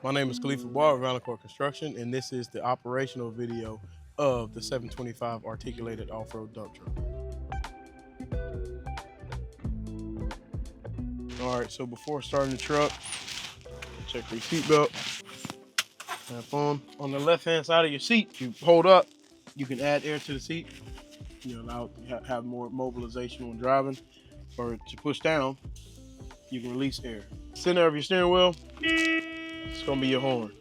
My name is Khalifa Bar of Valancourt Construction, and this is the operational video of the 725 articulated off-road dump truck. All right, so before starting the truck, check your seatbelt. Have on the left-hand side of your seat. If you hold up, you can add air to the seat. You allow to have more mobilization when driving. Or to push down, you can release air. Center of your steering wheel, it's gonna be your horn.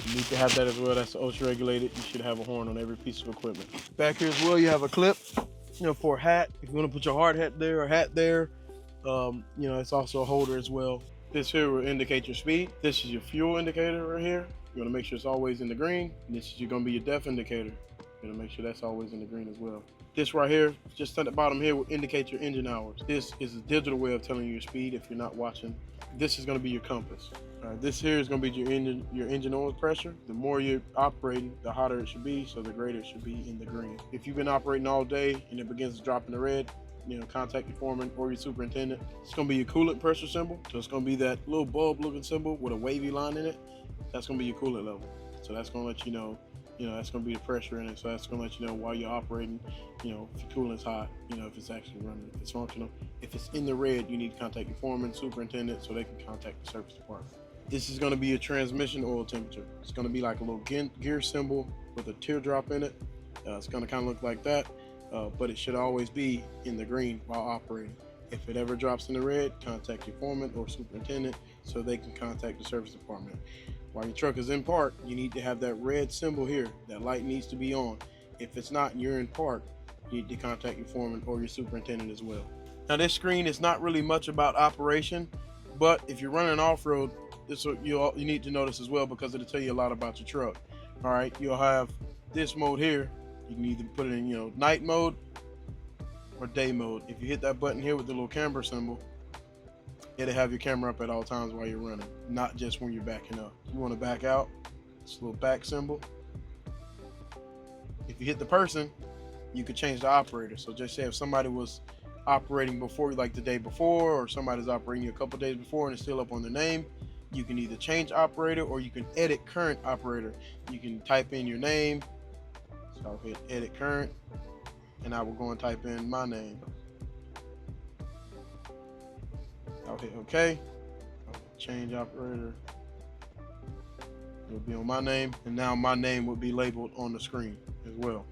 You need to have that as well. That's OSHA regulated. You should have a horn on every piece of equipment. Back here as well, you have a clip, for a hat. If you want to put your hard hat there or hat there, it's also a holder as well. This here will indicate your speed. This is your fuel indicator right here. You want to make sure it's always in the green. And this is going to be your depth indicator. You want to make sure that's always in the green as well. This right here, just at the bottom here, will indicate your engine hours. This is a digital way of telling you your speed if you're not watching. This is going to be your compass. This here is going to be your engine oil pressure. The more you're operating, the hotter it should be, so the greater it should be in the green. If you've been operating all day and it begins to drop in the red, contact your foreman or your superintendent. It's going to be your coolant pressure symbol. So it's going to be that little bulb looking symbol with a wavy line in it. That's going to be your coolant level. So that's going to let you know, that's going to be the pressure in it. So that's going to let you know while you're operating, if your coolant's hot, if it's actually running, if it's functional. If it's in the red, you need to contact your foreman, superintendent, so they can contact the service department. This is going to be your transmission oil temperature. It's going to be like a little gear symbol with a teardrop in it. It's going to kind of look like that, but it should always be in the green while operating. If it ever drops in the red, contact your foreman or superintendent so they can contact the service department. While your truck is in park, you need to have that red symbol here. That light needs to be on. If it's not and you're in park, you need to contact your foreman or your superintendent as well. Now this screen is not really much about operation, but if you're running off-road, you need to notice as well because it'll tell you a lot about your truck. All right, you'll have this mode here. You can either put it in night mode or day mode. If you hit that button here with the little camera symbol, it'll have your camera up at all times while you're running, not just when you're backing up. If you want to back out, it's a little back symbol. If you hit the person, you could change the operator. So just say if somebody was operating before, like the day before, or somebody's operating you a couple days before and it's still up on their name, you can either change operator or you can edit current operator. You can type in your name. So I'll hit edit current and I will go and type in my name. I'll hit OK. I'll change operator. It'll be on my name, and now my name will be labeled on the screen as well.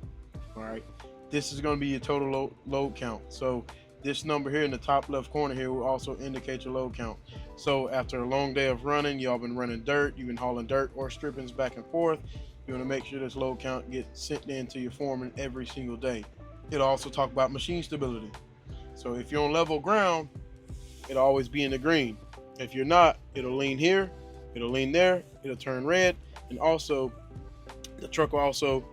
All right. This is going to be your total load count. So this number here in the top left corner here will also indicate your load count. So after a long day of running, y'all been running dirt, you've been hauling dirt or strippings back and forth, you want to make sure this load count gets sent in to your foreman every single day. It'll also talk about machine stability. So if you're on level ground, it'll always be in the green. If you're not, it'll lean here, it'll lean there, it'll turn red, and also the truck will also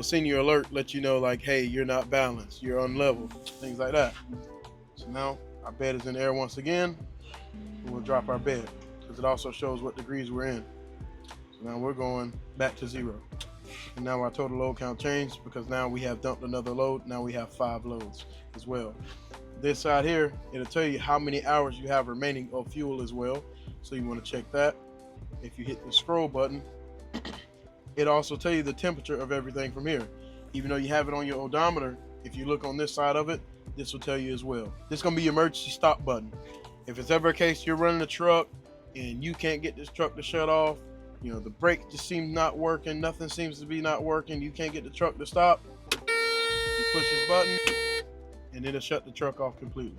send you an alert, let you know like, hey, you're not balanced, you're unlevel, things like that. So now our bed is in the air once again. We'll drop our bed because it also shows what degrees we're in. So now we're going back to 0. And now our total load count changed because now we have dumped another load. Now we have 5 loads as well. This side here, it'll tell you how many hours you have remaining of fuel as well. So you want to check that. If you hit the scroll button, it also tell you the temperature of everything from here. Even though you have it on your odometer, if you look on this side of it, this will tell you as well. This is going to be your emergency stop button. If it's ever a case you're running a truck and you can't get this truck to shut off, the brake just seems not working, nothing seems to be not working, you can't get the truck to stop, you push this button and it'll shut the truck off completely.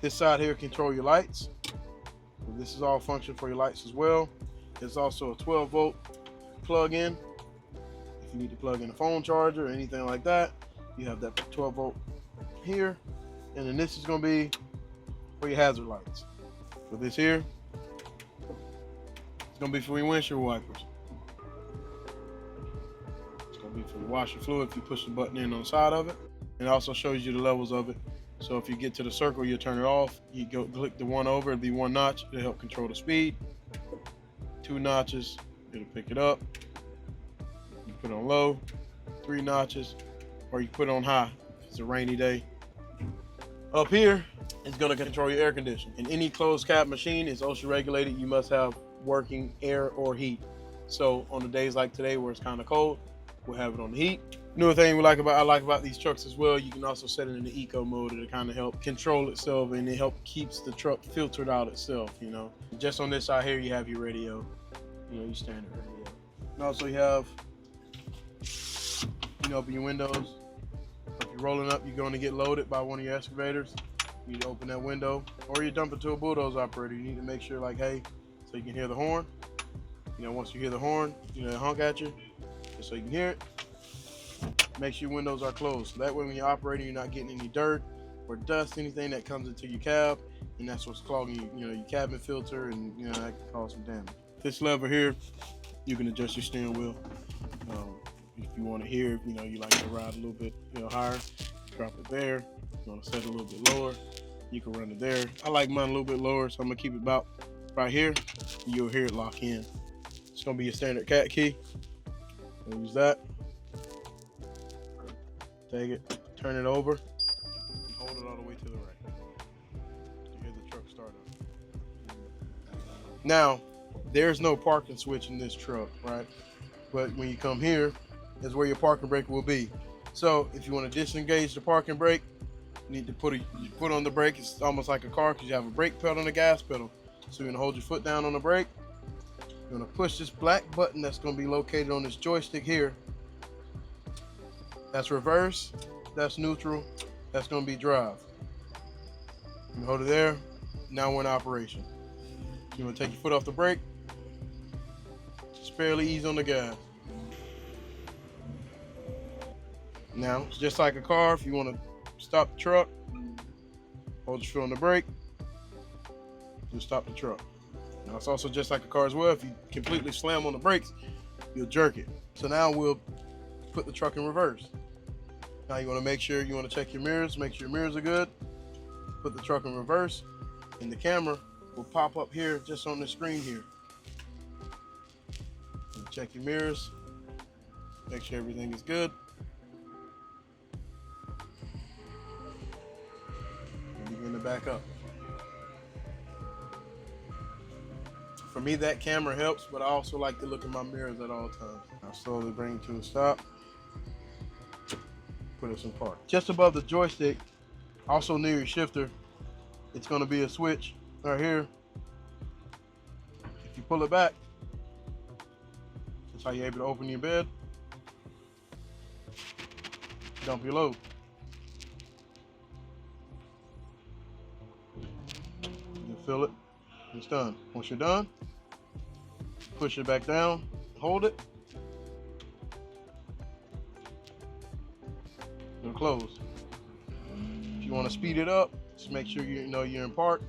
This side here control your lights. So this is all function for your lights as well. There's also a 12-volt plug-in. If you need to plug in a phone charger or anything like that, you have that 12-volt here. And then this is going to be for your hazard lights. So this here, it's going to be for your windshield wipers. It's going to be for the washer fluid if you push the button in on the side of it. It also shows you the levels of it. So if you get to the circle, you turn it off. You go click the one over, it'll be 1 notch. It'll help control the speed. 2 notches, it'll pick it up. You put it on low. 3 notches, or you put it on high if it's a rainy day. Up here, it's going to control your air conditioning. In any closed cab machine, it's OSHA regulated. You must have working air or heat. So on the days like today where it's kind of cold, we'll have it on the heat. Another thing I like about these trucks as well, you can also set it in the eco mode to kind of help control itself, and it helps keeps the truck filtered out itself, you know. Just on this side here, you have your radio, you know, your standard radio. And also you have, you know, open your windows. If you're rolling up, you're going to get loaded by one of your excavators. You need to open that window, or you dump it to a bulldozer operator. You need to make sure, like, hey, so you can hear the horn. You know, once you hear the horn, you know, they honk at you, just so you can hear it. Make sure your windows are closed. So that way when you're operating, you're not getting any dirt or dust, anything that comes into your cab, and that's what's clogging your cabin filter, and you know, that can cause some damage. This lever here, you can adjust your steering wheel. If you want to hear, you know, you like to ride a little bit, you know, higher, drop it there. You want to set it a little bit lower, you can run it there. I like mine a little bit lower, so I'm gonna keep it about right here. You'll hear it lock in. It's gonna be your standard cat key. Use that. Take it, turn it over, and hold it all the way to the right. You hear the truck start up. Now, there's no parking switch in this truck, right? But when you come here, is where your parking brake will be. So if you want to disengage the parking brake, you need to put on the brake. It's almost like a car because you have a brake pedal and a gas pedal. So you're gonna hold your foot down on the brake. You're gonna push this black button that's gonna be located on this joystick here. That's reverse, that's neutral, that's gonna be drive. You hold it there, now we're in operation. You wanna take your foot off the brake, just barely ease on the gas. Now, it's just like a car. If you wanna stop the truck, hold your foot on the brake, just stop the truck. Now it's also just like a car as well. If you completely slam on the brakes, you'll jerk it. So now we'll put the truck in reverse. Now you want to make sure, you want to check your mirrors, make sure your mirrors are good. Put the truck in reverse, and the camera will pop up here just on the screen here. And check your mirrors, make sure everything is good. And begin to back up. For me, that camera helps, but I also like to look at my mirrors at all times. I'll slowly bring it to a stop. Put us in park. Just above the joystick, also near your shifter, it's going to be a switch right here. If you pull it back, that's how you're able to open your bed, dump your load. You fill it, it's done. Once you're done, push it back down, hold it, it'll close. If you want to speed it up, just make sure you know you're in park.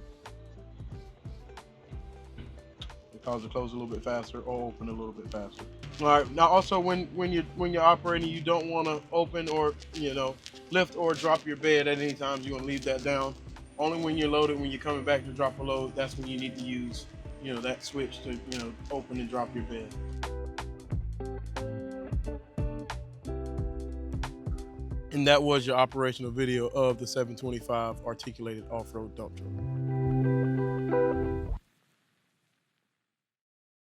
It causes it to close a little bit faster or open a little bit faster. All right. Now, also when you're operating, you don't want to open or lift or drop your bed at any time. You want to leave that down. Only when you're loaded, when you're coming back to drop a load, that's when you need to use that switch to open and drop your bed. And that was your operational video of the 725 articulated off-road dump truck.